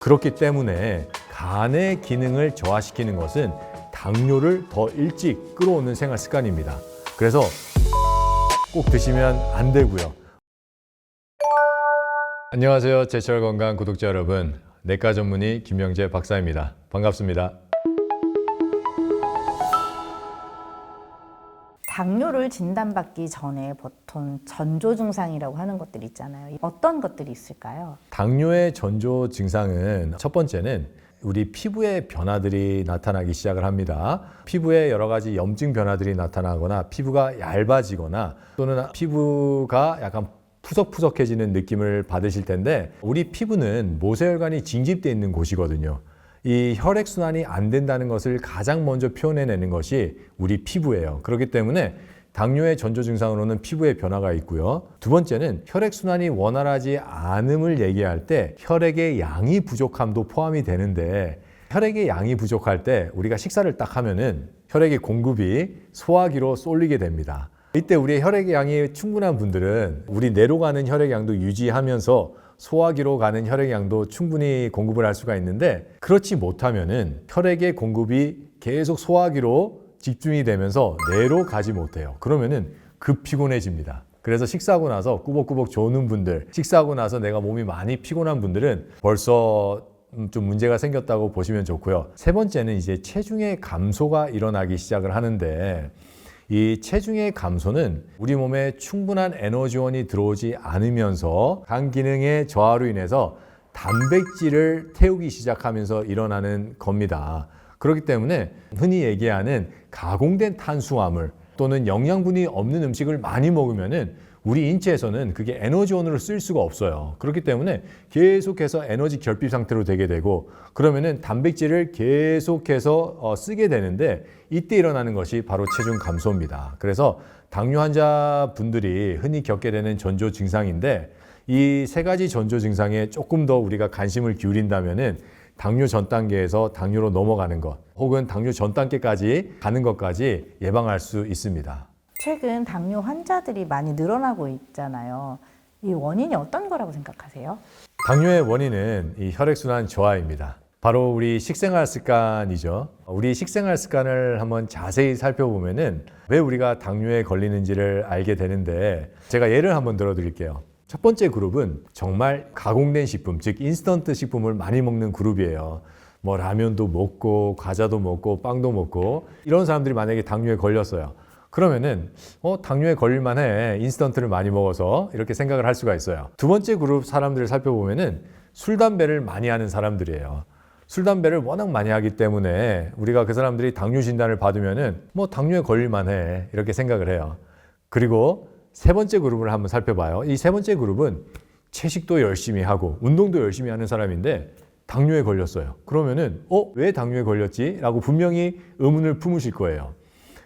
그렇기 때문에 간의 기능을 저하시키는 것은 당뇨를 더 일찍 끌어오는 생활 습관입니다. 그래서 꼭 드시면 안 되고요. 안녕하세요. 제철 건강 구독자 여러분. 내과 전문의 김명재 박사입니다. 반갑습니다. 당뇨를 진단받기 전에 보통 전조 증상이라고 하는 것들이 있잖아요. 어떤 것들이 있을까요? 당뇨의 전조 증상은 첫 번째는 우리 피부의 변화들이 나타나기 시작을 합니다. 피부에 여러 가지 염증 변화들이 나타나거나 피부가 얇아지거나 또는 피부가 약간 푸석푸석해지는 느낌을 받으실 텐데, 우리 피부는 모세혈관이 징집되어 있는 곳이거든요. 이 혈액순환이 안 된다는 것을 가장 먼저 표현해내는 것이 우리 피부예요. 그렇기 때문에 당뇨의 전조 증상으로는 피부의 변화가 있고요. 두 번째는 혈액순환이 원활하지 않음을 얘기할 때 혈액의 양이 부족함도 포함이 되는데, 혈액의 양이 부족할 때 우리가 식사를 딱 하면은 혈액의 공급이 소화기로 쏠리게 됩니다. 이때 우리의 혈액의 양이 충분한 분들은 우리 뇌로 가는 혈액 양도 유지하면서 소화기로 가는 혈액 양도 충분히 공급을 할 수가 있는데, 그렇지 못하면은 혈액의 공급이 계속 소화기로 집중이 되면서 뇌로 가지 못해요. 그러면은 급 피곤해집니다. 그래서 식사하고 나서 꾸벅꾸벅 조는 분들, 식사하고 나서 내가 몸이 많이 피곤한 분들은 벌써 좀 문제가 생겼다고 보시면 좋고요. 세 번째는 이제 체중의 감소가 일어나기 시작을 하는데, 이 체중의 감소는 우리 몸에 충분한 에너지원이 들어오지 않으면서 간 기능의 저하로 인해서 단백질을 태우기 시작하면서 일어나는 겁니다. 그렇기 때문에 흔히 얘기하는 가공된 탄수화물 또는 영양분이 없는 음식을 많이 먹으면은 우리 인체에서는 그게 에너지원으로 쓸 수가 없어요. 그렇기 때문에 계속해서 에너지 결핍 상태로 되게 되고, 그러면은 단백질을 계속해서 쓰게 되는데, 이때 일어나는 것이 바로 체중 감소입니다. 그래서 당뇨 환자분들이 흔히 겪게 되는 전조 증상인데, 이 세 가지 전조 증상에 조금 더 우리가 관심을 기울인다면은 당뇨 전 단계에서 당뇨로 넘어가는 것, 혹은 당뇨 전 단계까지 가는 것까지 예방할 수 있습니다. 최근 당뇨 환자들이 많이 늘어나고 있잖아요. 이 원인이 어떤 거라고 생각하세요? 당뇨의 원인은 이 혈액순환 저하입니다. 바로 우리 식생활 습관이죠. 우리 식생활 습관을 한번 자세히 살펴보면은 왜 우리가 당뇨에 걸리는지를 알게 되는데, 제가 예를 한번 들어드릴게요. 첫 번째 그룹은 정말 가공된 식품, 즉 인스턴트 식품을 많이 먹는 그룹이에요. 뭐 라면도 먹고 과자도 먹고 빵도 먹고, 이런 사람들이 만약에 당뇨에 걸렸어요. 그러면은 당뇨에 걸릴 만해, 인스턴트를 많이 먹어서, 이렇게 생각을 할 수가 있어요. 두 번째 그룹 사람들을 살펴보면은 술, 담배를 많이 하는 사람들이에요. 술, 담배를 워낙 많이 하기 때문에 우리가 그 사람들이 당뇨 진단을 받으면은 당뇨에 걸릴 만해, 이렇게 생각을 해요. 그리고 세 번째 그룹을 한번 살펴봐요. 이 세 번째 그룹은 채식도 열심히 하고 운동도 열심히 하는 사람인데 당뇨에 걸렸어요. 그러면은 왜 당뇨에 걸렸지? 라고 분명히 의문을 품으실 거예요.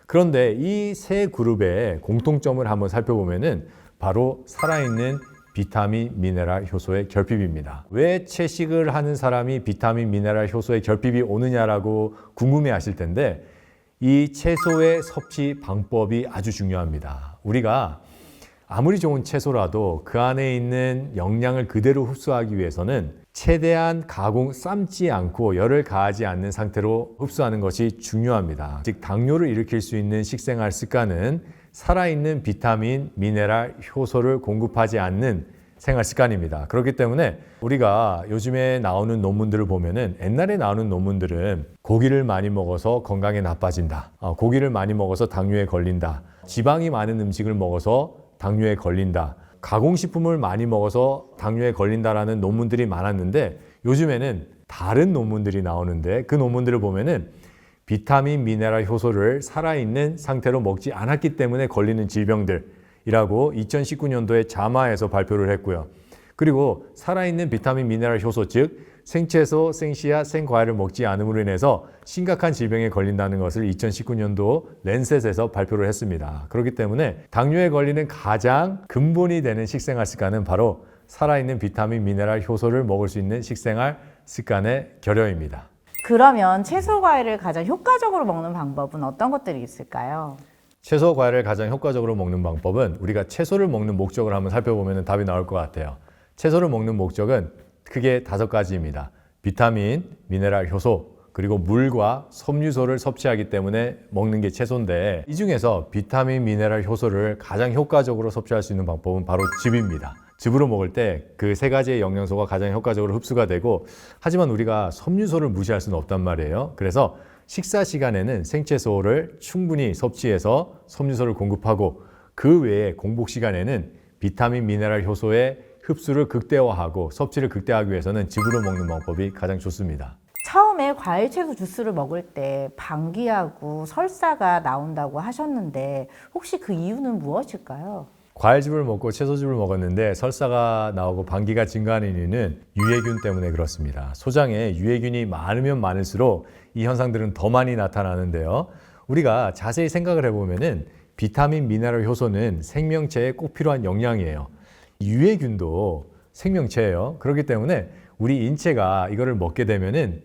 그런데 이 세 그룹의 공통점을 한번 살펴보면은 바로 살아있는 비타민, 미네랄, 효소의 결핍입니다. 왜 채식을 하는 사람이 비타민, 미네랄, 효소의 결핍이 오느냐라고 궁금해 하실 텐데, 이 채소의 섭취 방법이 아주 중요합니다. 우리가 아무리 좋은 채소라도 그 안에 있는 영양을 그대로 흡수하기 위해서는 최대한 삶지 않고 열을 가하지 않는 상태로 흡수하는 것이 중요합니다. 즉 당뇨를 일으킬 수 있는 식생활 습관은 살아있는 비타민, 미네랄, 효소를 공급하지 않는 생활 습관입니다. 그렇기 때문에 우리가 요즘에 나오는 논문들을 보면은, 옛날에 나오는 논문들은 고기를 많이 먹어서 건강에 나빠진다, 고기를 많이 먹어서 당뇨에 걸린다, 지방이 많은 음식을 먹어서 당뇨에 걸린다, 가공식품을 많이 먹어서 당뇨에 걸린다라는 논문들이 많았는데, 요즘에는 다른 논문들이 나오는데, 그 논문들을 보면은 비타민, 미네랄, 효소를 살아있는 상태로 먹지 않았기 때문에 걸리는 질병들이라고 2019년도에 자마에서 발표를 했고요. 그리고 살아있는 비타민, 미네랄, 효소, 즉 생채소, 생씨앗, 생과일을 먹지 않음으로 인해서 심각한 질병에 걸린다는 것을 2019년도 랜셋에서 발표를 했습니다. 그렇기 때문에 당뇨에 걸리는 가장 근본이 되는 식생활 습관은 바로 살아있는 비타민, 미네랄, 효소를 먹을 수 있는 식생활 습관의 결여입니다. 그러면 채소, 과일을 가장 효과적으로 먹는 방법은 어떤 것들이 있을까요? 채소, 과일을 가장 효과적으로 먹는 방법은, 우리가 채소를 먹는 목적을 한번 살펴보면 답이 나올 것 같아요. 채소를 먹는 목적은 크게 5가지입니다. 비타민, 미네랄, 효소, 그리고 물과 섬유소를 섭취하기 때문에 먹는 게 채소인데 이 중에서 비타민, 미네랄, 효소를 가장 효과적으로 섭취할 수 있는 방법은 바로 즙입니다. 즙으로 먹을 때 그 세 가지의 영양소가 가장 효과적으로 흡수가 되고 하지만 우리가 섬유소를 무시할 수는 없단 말이에요. 그래서 식사 시간에는 생채소를 충분히 섭취해서 섬유소를 공급하고 그 외에 공복 시간에는 비타민, 미네랄, 효소의 흡수를 극대화하고 섭취를 극대화하기 위해서는 즙으로 먹는 방법이 가장 좋습니다. 처음에 과일 채소 주스를 먹을 때 방귀하고 설사가 나온다고 하셨는데 혹시 그 이유는 무엇일까요? 과일즙을 먹고 채소즙을 먹었는데 설사가 나오고 방귀가 증가하는 이유는 유해균 때문에 그렇습니다. 소장에 유해균이 많으면 많을수록 이 현상들은 더 많이 나타나는데요. 우리가 자세히 생각을 해보면은 비타민, 미네랄, 효소는 생명체에 꼭 필요한 영양이에요. 유해균도 생명체예요. 그렇기 때문에 우리 인체가 이거를 먹게 되면은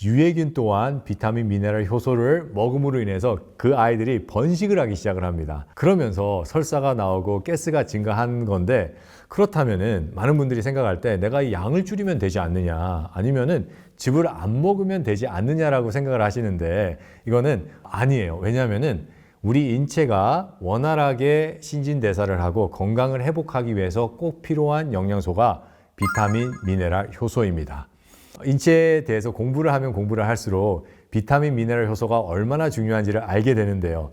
유해균 또한 비타민, 미네랄, 효소를 먹음으로 인해서 그 아이들이 번식을 하기 시작을 합니다. 그러면서 설사가 나오고 가스가 증가한 건데 그렇다면은 많은 분들이 생각할 때 내가 이 양을 줄이면 되지 않느냐 아니면은 즙을 안 먹으면 되지 않느냐라고 생각을 하시는데 이거는 아니에요. 왜냐하면은 우리 인체가 원활하게 신진대사를 하고 건강을 회복하기 위해서 꼭 필요한 영양소가 비타민, 미네랄, 효소입니다. 인체에 대해서 공부를 하면 공부를 할수록 비타민, 미네랄, 효소가 얼마나 중요한지를 알게 되는데요.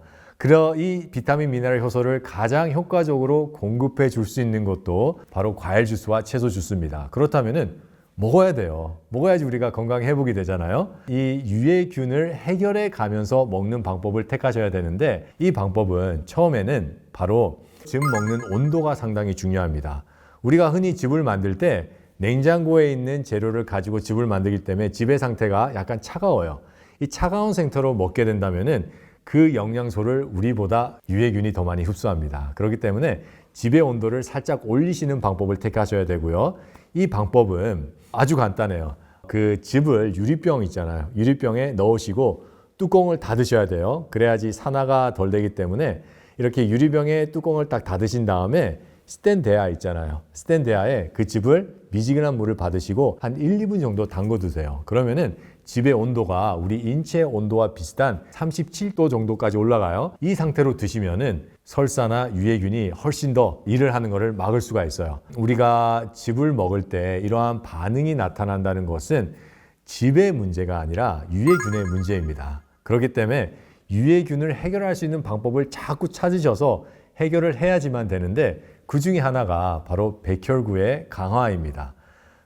이 비타민, 미네랄, 효소를 가장 효과적으로 공급해 줄 수 있는 것도 바로 과일 주스와 채소 주스입니다. 그렇다면은 먹어야 돼요. 먹어야지 우리가 건강 회복이 되잖아요. 이 유해균을 해결해 가면서 먹는 방법을 택하셔야 되는데 이 방법은 처음에는 바로 즙 먹는 온도가 상당히 중요합니다. 우리가 흔히 즙을 만들 때 냉장고에 있는 재료를 가지고 즙을 만들기 때문에 즙의 상태가 약간 차가워요. 이 차가운 상태로 먹게 된다면은 그 영양소를 우리보다 유해균이 더 많이 흡수합니다. 그렇기 때문에 즙의 온도를 살짝 올리시는 방법을 택하셔야 되고요. 이 방법은 아주 간단해요. 그 즙을 유리병 있잖아요. 유리병에 넣으시고 뚜껑을 닫으셔야 돼요. 그래야지 산화가 덜 되기 때문에 이렇게 유리병에 뚜껑을 딱 닫으신 다음에 스텐데아 있잖아요. 스텐데아에 그 즙을 미지근한 물을 받으시고 한 1, 2분 정도 담궈 두세요. 그러면은 즙의 온도가 우리 인체 온도와 비슷한 37도 정도까지 올라가요. 이 상태로 드시면은 설사나 유해균이 훨씬 더 일을 하는 것을 막을 수가 있어요. 우리가 즙을 먹을 때 이러한 반응이 나타난다는 것은 즙의 문제가 아니라 유해균의 문제입니다. 그렇기 때문에 유해균을 해결할 수 있는 방법을 자꾸 찾으셔서 해결을 해야지만 되는데 그 중에 하나가 바로 백혈구의 강화입니다.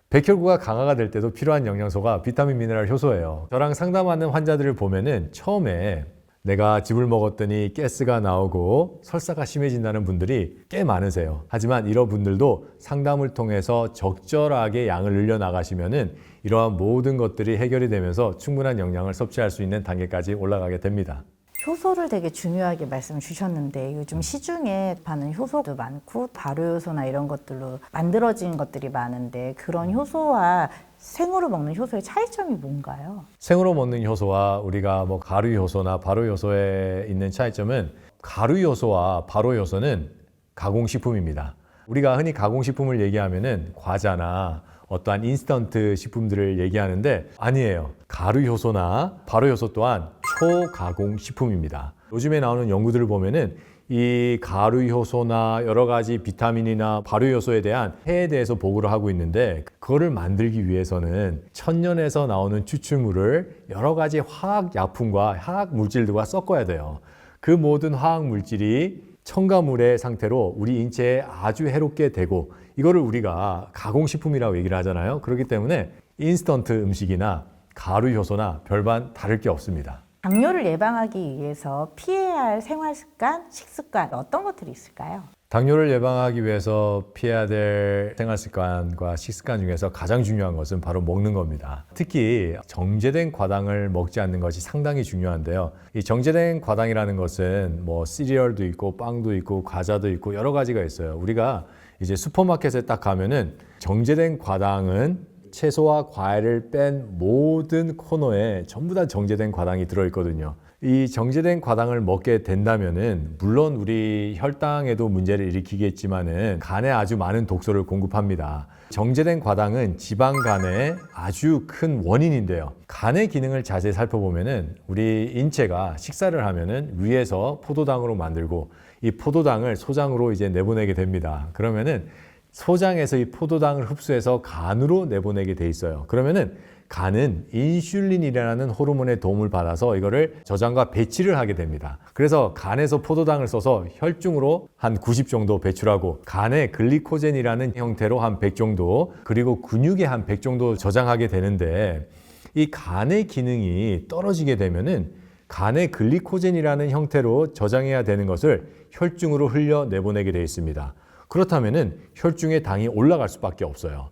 백혈구가 강화가 될 때도 필요한 영양소가 비타민, 미네랄, 효소예요. 저랑 상담하는 환자들을 보면은 처음에 내가 즙을 먹었더니 가스가 나오고 설사가 심해진다는 분들이 꽤 많으세요. 하지만 이런 분들도 상담을 통해서 적절하게 양을 늘려나가시면은 이러한 모든 것들이 해결이 되면서 충분한 영양을 섭취할 수 있는 단계까지 올라가게 됩니다. 효소를 되게 중요하게 말씀 주셨는데 요즘 시중에 파는 효소도 많고 발효효소나 이런 것들로 만들어진 것들이 많은데 그런 효소와 생으로 먹는 효소의 차이점이 뭔가요? 생으로 먹는 효소와 우리가 가루 효소나 발효 효소에 있는 차이점은 가루 효소와 발효 효소는 가공식품입니다. 우리가 흔히 가공식품을 얘기하면은 과자나 어떠한 인스턴트 식품들을 얘기하는데 아니에요. 가루 효소나 발효 효소 또한 초가공 식품입니다. 요즘에 나오는 연구들을 보면은 이 가루 효소나 여러 가지 비타민이나 발효 효소에 대한 해에 대해서 보고를 하고 있는데 그거를 만들기 위해서는 천년에서 나오는 추출물을 여러 가지 화학 약품과 화학 물질들과 섞어야 돼요. 그 모든 화학 물질이 첨가물의 상태로 우리 인체에 아주 해롭게 되고 이거를 우리가 가공식품이라고 얘기를 하잖아요. 그렇기 때문에 인스턴트 음식이나 가루 효소나 별반 다를 게 없습니다. 당뇨를 예방하기 위해서 피해야 할 생활 습관, 식습관 어떤 것들이 있을까요? 당뇨를 예방하기 위해서 피해야 될 생활 습관과 식습관 중에서 가장 중요한 것은 바로 먹는 겁니다. 특히 정제된 과당을 먹지 않는 것이 상당히 중요한데요. 이 정제된 과당이라는 것은 시리얼도 있고 빵도 있고 과자도 있고 여러 가지가 있어요. 우리가 이제 슈퍼마켓에 딱 가면은 정제된 과당은 채소와 과일을 뺀 모든 코너에 전부 다 정제된 과당이 들어있거든요. 이 정제된 과당을 먹게 된다면은 물론 우리 혈당에도 문제를 일으키겠지만은 간에 아주 많은 독소를 공급합니다. 정제된 과당은 지방간의 아주 큰 원인인데요. 간의 기능을 자세히 살펴보면은 우리 인체가 식사를 하면은 위에서 포도당으로 만들고 이 포도당을 소장으로 이제 내보내게 됩니다. 그러면은 소장에서 이 포도당을 흡수해서 간으로 내보내게 돼 있어요. 그러면은 간은 인슐린이라는 호르몬의 도움을 받아서 이거를 저장과 배치를 하게 됩니다. 그래서 간에서 포도당을 써서 혈중으로 한 90 정도 배출하고 간에 글리코젠이라는 형태로 한 100 정도 그리고 근육에 한 100 정도 저장하게 되는데 이 간의 기능이 떨어지게 되면은 간에 글리코젠이라는 형태로 저장해야 되는 것을 혈중으로 흘려 내보내게 되어 있습니다. 그렇다면은 혈중에 당이 올라갈 수밖에 없어요.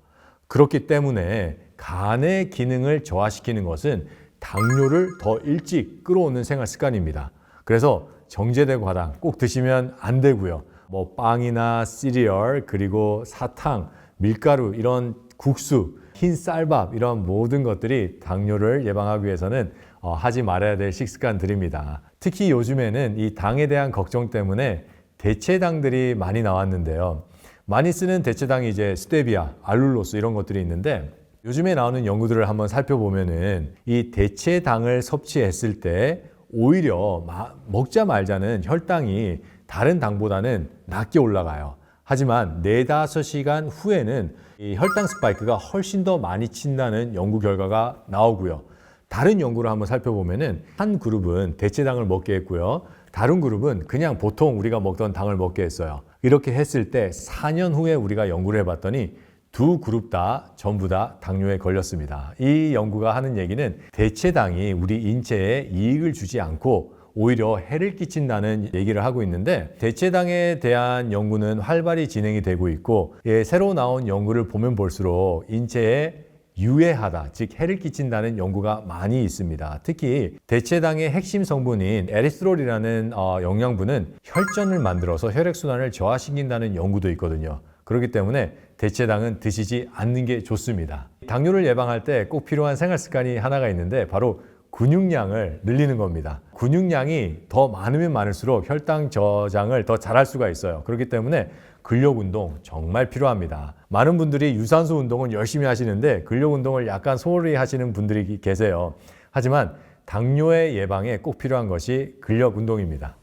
그렇기 때문에 간의 기능을 저하시키는 것은 당뇨를 더 일찍 끌어오는 생활 습관입니다. 그래서 정제된 과당 꼭 드시면 안 되고요. 뭐 빵이나 시리얼 그리고 사탕, 밀가루 이런 국수, 흰 쌀밥 이런 모든 것들이 당뇨를 예방하기 위해서는 하지 말아야 될 식습관들입니다. 특히 요즘에는 이 당에 대한 걱정 때문에 대체당들이 많이 나왔는데요. 많이 쓰는 대체당이 이제 스테비아, 알룰로스 이런 것들이 있는데 요즘에 나오는 연구들을 한번 살펴보면은 이 대체당을 섭취했을 때 오히려 먹자 말자는 혈당이 다른 당보다는 낮게 올라가요. 하지만 4-5시간 후에는 이 혈당 스파이크가 훨씬 더 많이 친다는 연구 결과가 나오고요. 다른 연구를 한번 살펴보면은 한 그룹은 대체당을 먹게 했고요. 다른 그룹은 그냥 보통 우리가 먹던 당을 먹게 했어요. 이렇게 했을 때 4년 후에 우리가 연구를 해봤더니 두 그룹 다 전부 다 당뇨에 걸렸습니다. 이 연구가 하는 얘기는 대체당이 우리 인체에 이익을 주지 않고 오히려 해를 끼친다는 얘기를 하고 있는데 대체당에 대한 연구는 활발히 진행이 되고 있고 새로 나온 연구를 보면 볼수록 인체에 유해하다, 즉 해를 끼친다는 연구가 많이 있습니다. 특히 대체당의 핵심 성분인 에리스트롤이라는 영양분은 혈전을 만들어서 혈액순환을 저하시킨다는 연구도 있거든요. 그렇기 때문에 대체당은 드시지 않는 게 좋습니다. 당뇨를 예방할 때 꼭 필요한 생활 습관이 하나가 있는데 바로 근육량을 늘리는 겁니다. 근육량이 더 많으면 많을수록 혈당 저장을 더 잘할 수가 있어요. 그렇기 때문에 근력 운동 정말 필요합니다. 많은 분들이 유산소 운동은 열심히 하시는데 근력 운동을 약간 소홀히 하시는 분들이 계세요. 하지만 당뇨의 예방에 꼭 필요한 것이 근력 운동입니다.